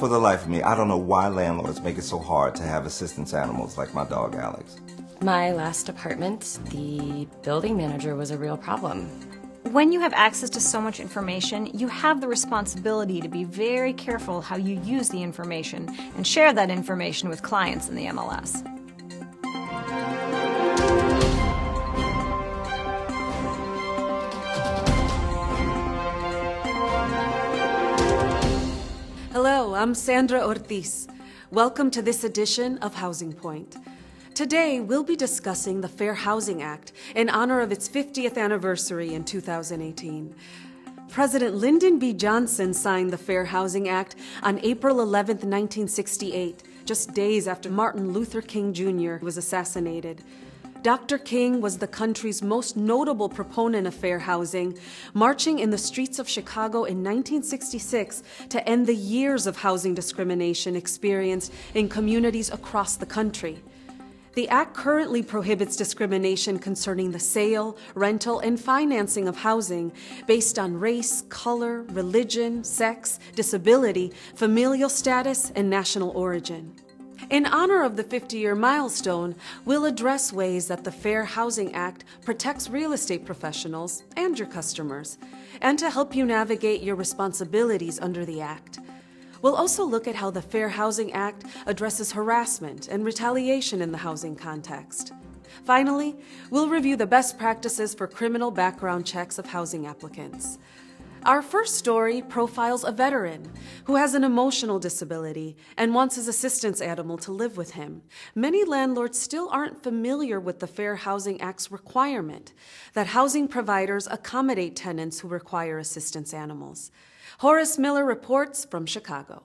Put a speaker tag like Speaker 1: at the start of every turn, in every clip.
Speaker 1: For the life of me, I don't know why landlords make it so hard to have assistance animals like my dog Alex.
Speaker 2: My last apartment, the building manager was a real problem.
Speaker 3: When you have access to so much information, you have the responsibility to be very careful how you use the information and share that information with clients in the MLS.
Speaker 4: Hello, I'm Sandra Ortiz. Welcome to this edition of Housing Point. Today, we'll be discussing the Fair Housing Act in honor of its 50th anniversary in 2018. President Lyndon B. Johnson signed the Fair Housing Act on April 11, 1968, just days after Martin Luther King Jr. was assassinated. Dr. King was the country's most notable proponent of fair housing, marching in the streets of Chicago in 1966 to end the years of housing discrimination experienced in communities across the country. The Act currently prohibits discrimination concerning the sale, rental, and financing of housing based on race, color, religion, sex, disability, familial status, and national origin. In honor of the 50-year milestone, we'll address ways that the Fair Housing Act protects real estate professionals and your customers, and to help you navigate your responsibilities under the Act. We'll also look at how the Fair Housing Act addresses harassment and retaliation in the housing context. Finally, we'll review the best practices for criminal background checks of housing applicants. Our first story profiles a veteran who has an emotional disability and wants his assistance animal to live with him. Many landlords still aren't familiar with the Fair Housing Act's requirement that housing providers accommodate tenants who require assistance animals. Horace Miller reports from Chicago.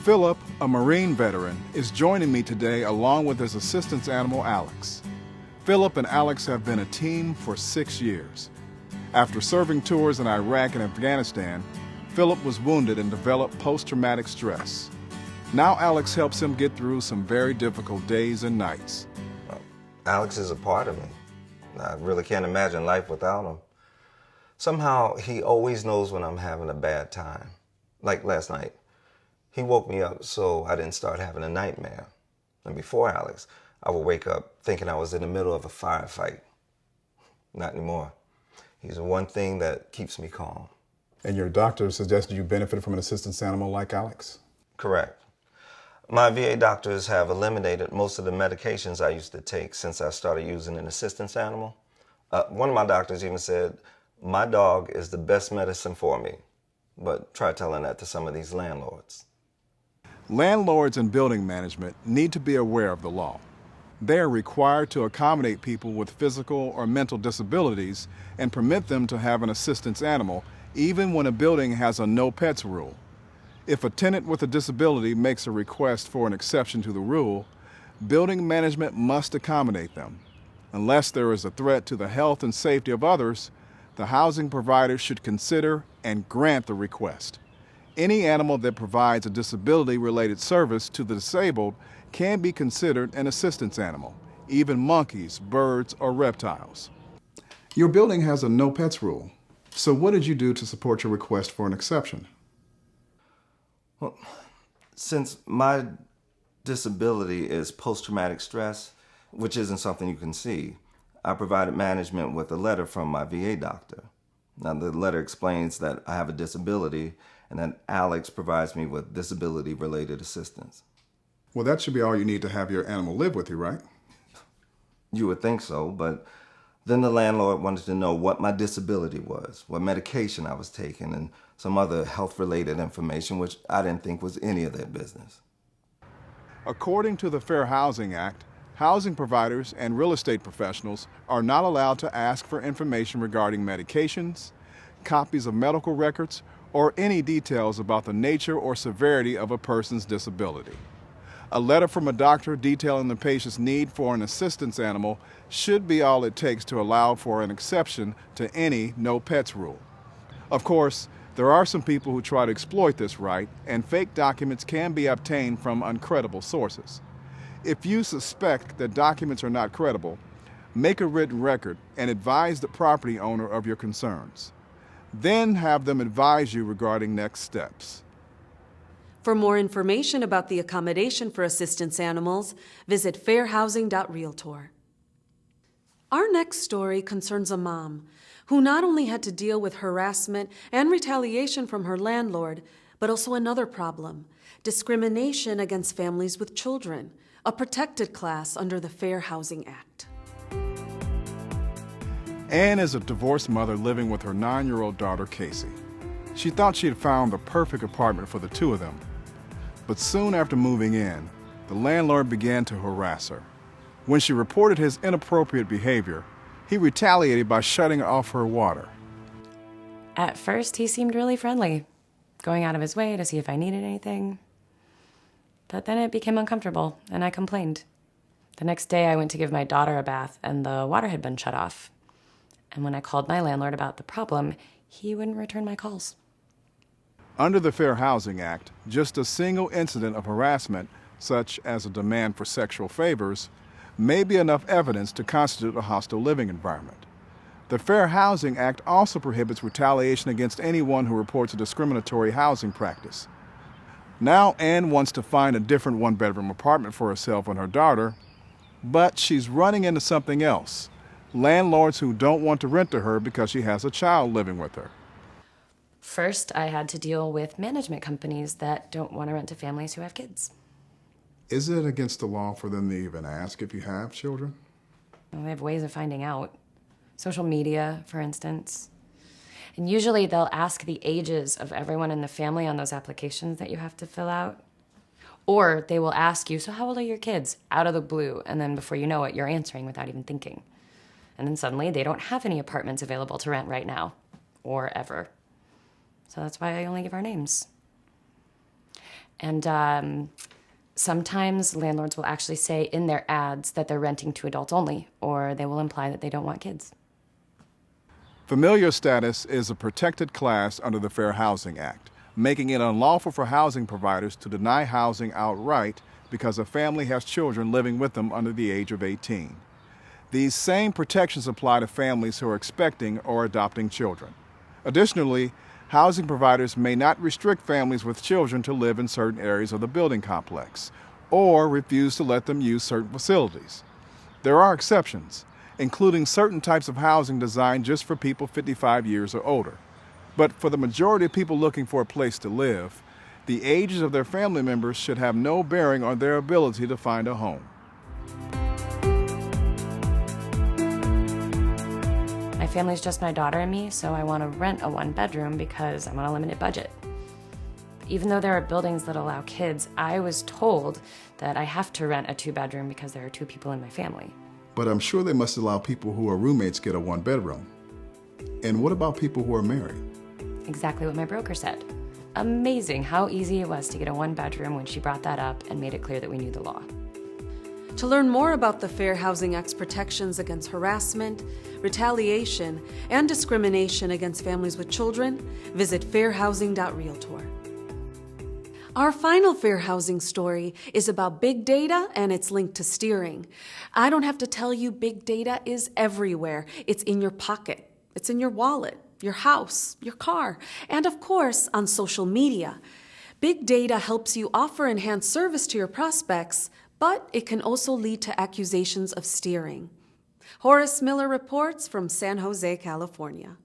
Speaker 5: Philip, a Marine veteran, is joining me today along with his assistance animal, Alex. Philip and Alex have been a team for 6 years. After serving tours in Iraq and Afghanistan, Philip was wounded and developed post-traumatic stress. Now Alex helps him get through some very difficult days and nights.
Speaker 1: Alex is a part of me. I really can't imagine life without him. Somehow, he always knows when I'm having a bad time. Like last night, he woke me up so I didn't start having a nightmare. And before Alex, I would wake up thinking I was in the middle of a firefight. Not anymore. He's the one thing that keeps me calm.
Speaker 5: And your doctor suggested you benefited from an assistance animal like Alex?
Speaker 1: Correct. My VA doctors have eliminated most of the medications I used to take since I started using an assistance animal. One of my doctors even said, "My dog is the best medicine for me." But try telling that to some of these landlords.
Speaker 5: Landlords and building management need to be aware of the law. They are required to accommodate people with physical or mental disabilities and permit them to have an assistance animal, even when a building has a no pets rule. If a tenant with a disability makes a request for an exception to the rule, building management must accommodate them. Unless there is a threat to the health and safety of others, the housing provider should consider and grant the request. Any animal that provides a disability-related service to the disabled can be considered an assistance animal, even monkeys, birds, or reptiles. Your building has a no pets rule. So what did you do to support your request for an exception?
Speaker 1: Well, since my disability is post-traumatic stress, which isn't something you can see, I provided management with a letter from my VA doctor. Now, the letter explains that I have a disability and that Alex provides me with disability-related assistance.
Speaker 5: Well, that should be all you need to have your animal live with you, right?
Speaker 1: You would think so, but then the landlord wanted to know what my disability was, what medication I was taking, and some other health-related information, which I didn't think was any of their business.
Speaker 5: According to the Fair Housing Act, housing providers and real estate professionals are not allowed to ask for information regarding medications, copies of medical records, or any details about the nature or severity of a person's disability. A letter from a doctor detailing the patient's need for an assistance animal should be all it takes to allow for an exception to any no pets rule. Of course, there are some people who try to exploit this right, and fake documents can be obtained from uncredible sources. If you suspect that documents are not credible, make a written record and advise the property owner of your concerns. Then have them advise you regarding next steps.
Speaker 4: For more information about the accommodation for assistance animals, visit fairhousing.realtor. Our next story concerns a mom who not only had to deal with harassment and retaliation from her landlord, but also another problem: discrimination against families with children, a protected class under the Fair Housing Act.
Speaker 5: Anne is a divorced mother living with her 9-year-old daughter, Casey. She thought she had found the perfect apartment for the two of them. But soon after moving in, the landlord began to harass her. When she reported his inappropriate behavior, he retaliated by shutting off her water.
Speaker 2: At first, he seemed really friendly, going out of his way to see if I needed anything. But then it became uncomfortable, and I complained. The next day, I went to give my daughter a bath, and the water had been shut off. And when I called my landlord about the problem, he wouldn't return my calls.
Speaker 5: Under the Fair Housing Act, just a single incident of harassment, such as a demand for sexual favors, may be enough evidence to constitute a hostile living environment. The Fair Housing Act also prohibits retaliation against anyone who reports a discriminatory housing practice. Now Anne wants to find a different one-bedroom apartment for herself and her daughter, but she's running into something else: landlords who don't want to rent to her because she has a child living with her.
Speaker 2: First, I had to deal with management companies that don't want to rent to families who have kids.
Speaker 5: Is it against the law for them to even ask if you have children?
Speaker 2: Well, they have ways of finding out. Social media, for instance. And usually they'll ask the ages of everyone in the family on those applications that you have to fill out. Or they will ask you, "So how old are your kids?" out of the blue, and then before you know it, you're answering without even thinking. And then suddenly they don't have any apartments available to rent right now, or ever. So that's why I only give our names. And sometimes landlords will actually say in their ads that they're renting to adults only, or they will imply that they don't want kids.
Speaker 5: Familiar status is a protected class under the Fair Housing Act, making it unlawful for housing providers to deny housing outright because a family has children living with them under the age of 18. These same protections apply to families who are expecting or adopting children. Additionally, housing providers may not restrict families with children to live in certain areas of the building complex, or refuse to let them use certain facilities. There are exceptions, including certain types of housing designed just for people 55 years or older. But for the majority of people looking for a place to live, the ages of their family members should have no bearing on their ability to find a home.
Speaker 2: My family's just my daughter and me, so I want to rent a one-bedroom because I'm on a limited budget. Even though there are buildings that allow kids, I was told that I have to rent a two-bedroom because there are two people in my family.
Speaker 5: But I'm sure they must allow people who are roommates get a one-bedroom. And what about people who are married?
Speaker 2: Exactly what my broker said. Amazing how easy it was to get a one-bedroom when she brought that up and made it clear that we knew the law.
Speaker 4: To learn more about the Fair Housing Act's protections against harassment, retaliation, and discrimination against families with children, visit fairhousing.realtor. Our final fair housing story is about big data and its link to steering. I don't have to tell you, big data is everywhere. It's in your pocket, it's in your wallet, your house, your car, and of course, on social media. Big data helps you offer enhanced service to your prospects, but it can also lead to accusations of steering. Horace Miller reports from San Jose, California.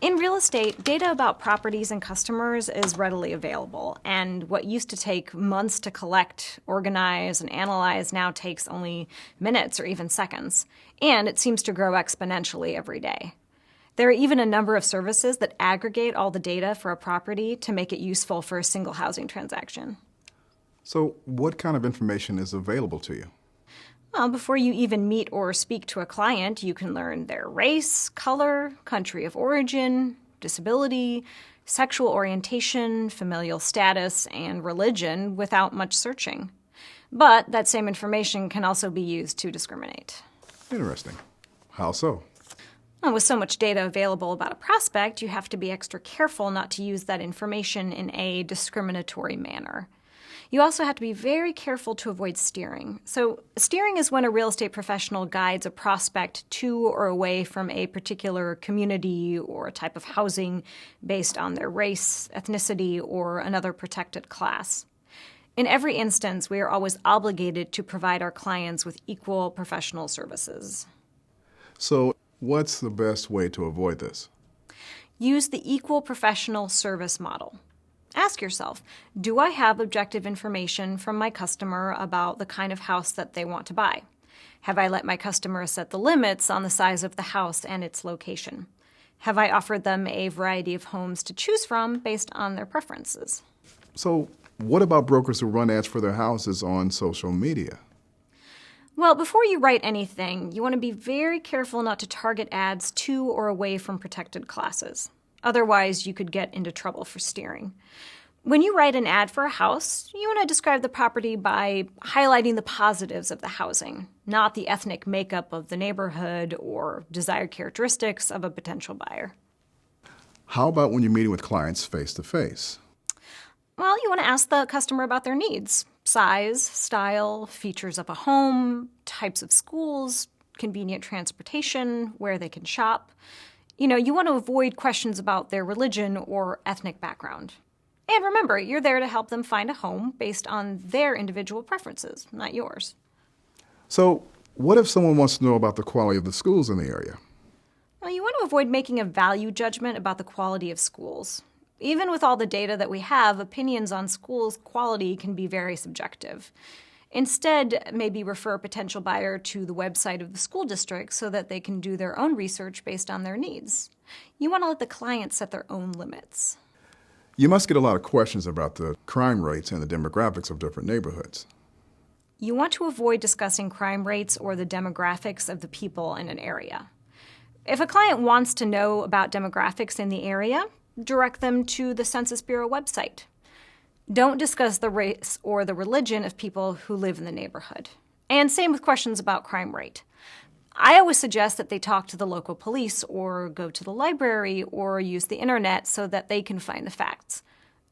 Speaker 3: In real estate, data about properties and customers is readily available, and what used to take months to collect, organize, and analyze now takes only minutes or even seconds, and it seems to grow exponentially every day. There are even a number of services that aggregate all the data for a property to make it useful for a single housing transaction.
Speaker 5: So what kind of information is available to you?
Speaker 3: Well, before you even meet or speak to a client, you can learn their race, color, country of origin, disability, sexual orientation, familial status, and religion without much searching. But that same information can also be used to discriminate.
Speaker 5: Interesting. How so?
Speaker 3: Well, with so much data available about a prospect, you have to be extra careful not to use that information in a discriminatory manner. You also have to be very careful to avoid steering. So, steering is when a real estate professional guides a prospect to or away from a particular community or a type of housing based on their race, ethnicity, or another protected class. In every instance, we are always obligated to provide our clients with equal professional services.
Speaker 5: So, what's the best way to avoid this?
Speaker 3: Use the equal professional service model. Ask yourself, do I have objective information from my customer about the kind of house that they want to buy? Have I let my customer set the limits on the size of the house and its location? Have I offered them a variety of homes to choose from based on their preferences?
Speaker 5: So, what about brokers who run ads for their houses on social media?
Speaker 3: Well, before you write anything, you want to be very careful not to target ads to or away from protected classes. Otherwise, you could get into trouble for steering. When you write an ad for a house, you want to describe the property by highlighting the positives of the housing, not the ethnic makeup of the neighborhood or desired characteristics of a potential buyer.
Speaker 5: How about when you're meeting with clients face to face?
Speaker 3: Well, you want to ask the customer about their needs: size, style, features of a home, types of schools, convenient transportation, where they can shop. You want to avoid questions about their religion or ethnic background. And remember, you're there to help them find a home based on their individual preferences, not yours.
Speaker 5: So, what if someone wants to know about the quality of the schools in the area?
Speaker 3: Well, you want to avoid making a value judgment about the quality of schools. Even with all the data that we have, opinions on schools' quality can be very subjective. Instead, maybe refer a potential buyer to the website of the school district so that they can do their own research based on their needs. You want to let the client set their own limits.
Speaker 5: You must get a lot of questions about the crime rates and the demographics of different neighborhoods.
Speaker 3: You want to avoid discussing crime rates or the demographics of the people in an area. If a client wants to know about demographics in the area, direct them to the Census Bureau website. Don't discuss the race or the religion of people who live in the neighborhood. And same with questions about crime rate. I always suggest that they talk to the local police or go to the library or use the internet so that they can find the facts.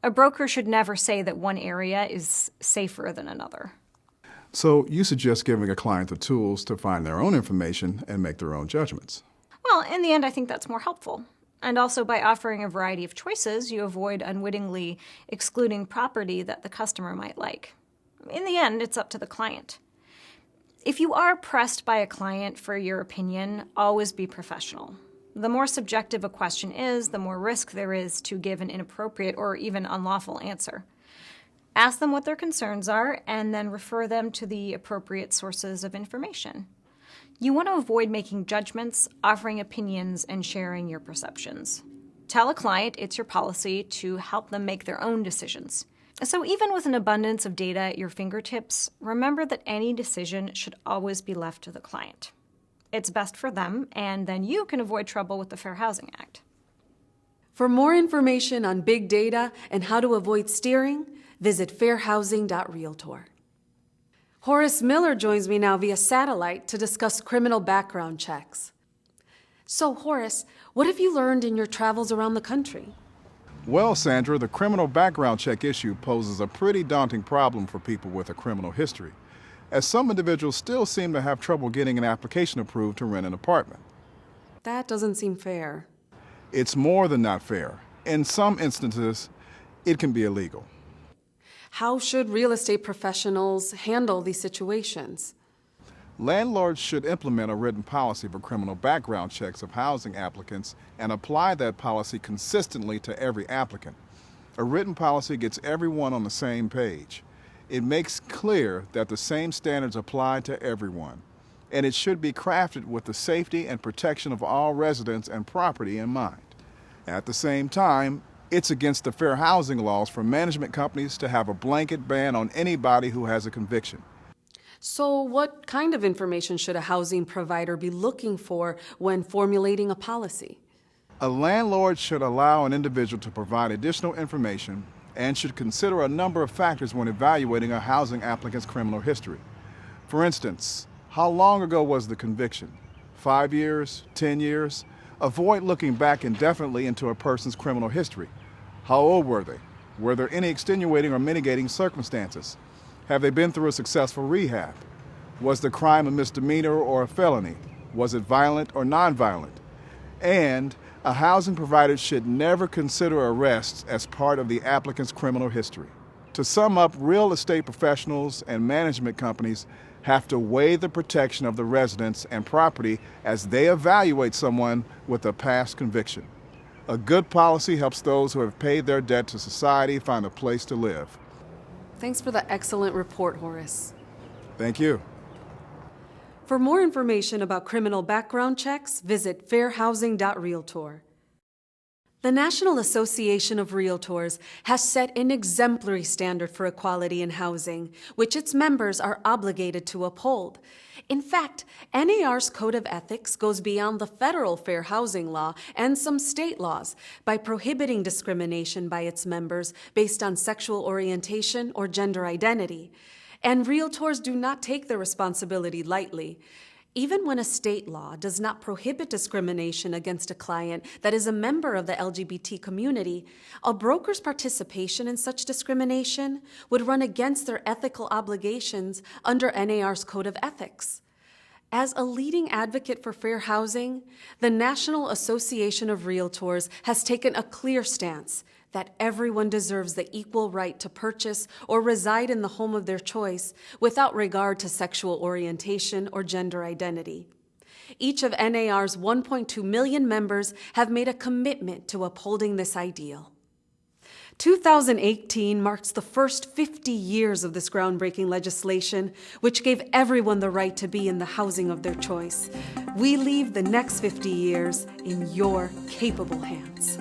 Speaker 3: A broker should never say that one area is safer than another.
Speaker 5: So, you suggest giving a client the tools to find their own information and make their own judgments.
Speaker 3: Well, in the end, I think that's more helpful. And also, by offering a variety of choices, you avoid unwittingly excluding property that the customer might like. In the end, it's up to the client. If you are pressed by a client for your opinion, always be professional. The more subjective a question is, the more risk there is to give an inappropriate or even unlawful answer. Ask them what their concerns are, and then refer them to the appropriate sources of information. You want to avoid making judgments, offering opinions, and sharing your perceptions. Tell a client it's your policy to help them make their own decisions. So even with an abundance of data at your fingertips, remember that any decision should always be left to the client. It's best for them, and then you can avoid trouble with the Fair Housing Act.
Speaker 4: For more information on big data and how to avoid steering, visit fairhousing.realtor. Horace Miller joins me now via satellite to discuss criminal background checks. So, Horace, what have you learned in your travels around the country?
Speaker 5: Well, Sandra, the criminal background check issue poses a pretty daunting problem for people with a criminal history, as some individuals still seem to have trouble getting an application approved to rent an apartment.
Speaker 4: That doesn't seem fair.
Speaker 5: It's more than not fair. In some instances, it can be illegal.
Speaker 4: How should real estate professionals handle these situations?
Speaker 5: Landlords should implement a written policy for criminal background checks of housing applicants and apply that policy consistently to every applicant. A written policy gets everyone on the same page. It makes clear that the same standards apply to everyone, and it should be crafted with the safety and protection of all residents and property in mind. At the same time, it's against the fair housing laws for management companies to have a blanket ban on anybody who has a conviction.
Speaker 4: So what kind of information should a housing provider be looking for when formulating a policy?
Speaker 5: A landlord should allow an individual to provide additional information and should consider a number of factors when evaluating a housing applicant's criminal history. For instance, how long ago was the conviction? 5 years? 10 years? Avoid looking back indefinitely into a person's criminal history. How old were they? Were there any extenuating or mitigating circumstances? Have they been through a successful rehab? Was the crime a misdemeanor or a felony? Was it violent or nonviolent? And a housing provider should never consider arrests as part of the applicant's criminal history. To sum up, real estate professionals and management companies have to weigh the protection of the residents and property as they evaluate someone with a past conviction. A good policy helps those who have paid their debt to society find a place to live.
Speaker 4: Thanks for the excellent report, Horace.
Speaker 5: Thank you.
Speaker 4: For more information about criminal background checks, visit fairhousing.realtor. The National Association of Realtors has set an exemplary standard for equality in housing, which its members are obligated to uphold. In fact, NAR's Code of Ethics goes beyond the federal fair housing law and some state laws by prohibiting discrimination by its members based on sexual orientation or gender identity. And realtors do not take their responsibility lightly. Even when a state law does not prohibit discrimination against a client that is a member of the LGBT community, a broker's participation in such discrimination would run against their ethical obligations under NAR's Code of Ethics. As a leading advocate for fair housing, the National Association of Realtors has taken a clear stance that everyone deserves the equal right to purchase or reside in the home of their choice without regard to sexual orientation or gender identity. Each of NAR's 1.2 million members have made a commitment to upholding this ideal. 2018 marks the first 50 years of this groundbreaking legislation, which gave everyone the right to be in the housing of their choice. We leave the next 50 years in your capable hands.